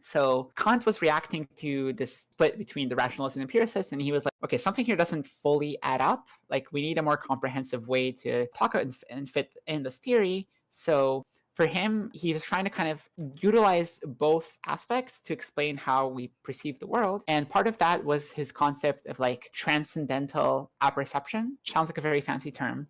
So Kant was reacting to this split between the rationalists and empiricists, and he was like, okay, something here doesn't fully add up. Like, we need a more comprehensive way to talk and fit in this theory. So for him, he was trying to kind of utilize both aspects to explain how we perceive the world. And part of that was his concept of like transcendental apperception. Sounds like a very fancy term.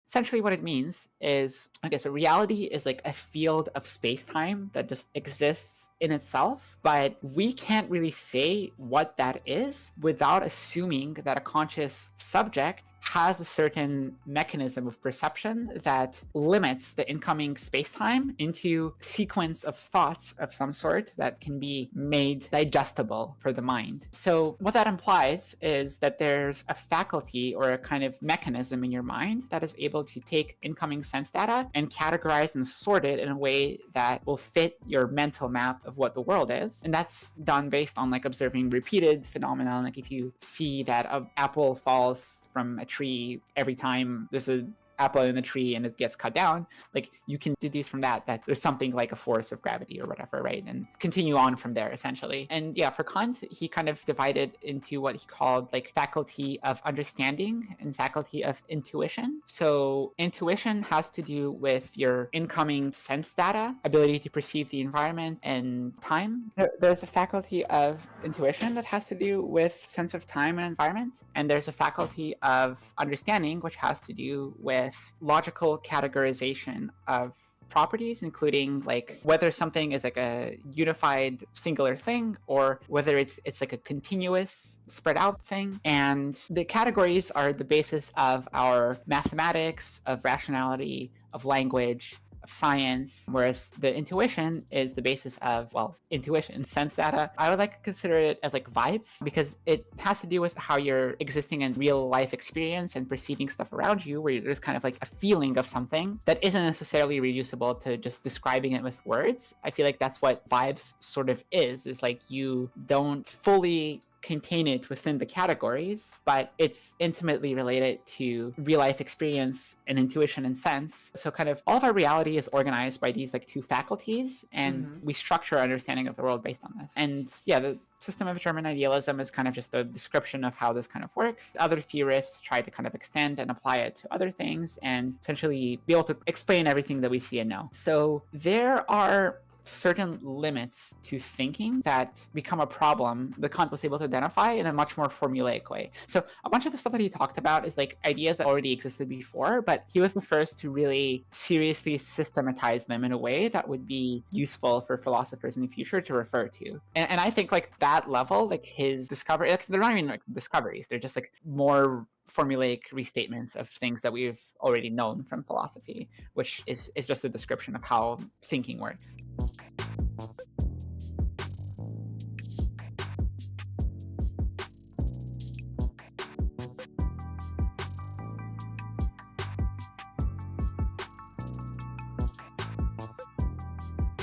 Essentially what it means is, I guess, a reality is like a field of space-time that just exists in itself, but we can't really say what that is without assuming that a conscious subject has a certain mechanism of perception that limits the incoming space-time into a sequence of thoughts of some sort that can be made digestible for the mind. So what that implies is that there's a faculty or a kind of mechanism in your mind that is able to take incoming sense data and categorize and sort it in a way that will fit your mental map of what the world is. And that's done based on like observing repeated phenomena. Like if you see that an apple falls from a tree every time there's an apple in the tree and it gets cut down, like you can deduce from that there's something like a force of gravity or whatever, right? And continue on from there essentially. And yeah, for Kant, he kind of divided into what he called like faculty of understanding and faculty of intuition. So intuition has to do with your incoming sense data, ability to perceive the environment and time. There's a faculty of intuition that has to do with sense of time and environment. And there's a faculty of understanding, which has to do with logical categorization of properties, including like whether something is like a unified singular thing or whether it's like a continuous spread out thing. And the categories are the basis of our mathematics, of rationality, of language, of science, whereas the intuition is the basis of, well, intuition, sense data. I would like to consider it as like vibes because it has to do with how you're existing in real life experience and perceiving stuff around you, where there's kind of like a feeling of something that isn't necessarily reducible to just describing it with words. I feel like that's what vibes sort of is like you don't fully contain it within the categories, but it's intimately related to real life experience and intuition and sense. So kind of all of our reality is organized by these like two faculties, and we structure our understanding of the world based on this. And yeah, the system of German idealism is kind of just a description of how this kind of works. Other theorists try to kind of extend and apply it to other things and essentially be able to explain everything that we see and know. So there are certain limits to thinking that become a problem that Kant was able to identify in a much more formulaic way. So a bunch of the stuff that he talked about is like ideas that already existed before, but he was the first to really seriously systematize them in a way that would be useful for philosophers in the future to refer to. And I think like that level, like his discovery, like, they're not even like discoveries, they're just like more formulaic restatements of things that we've already known from philosophy, which is just a description of how thinking works.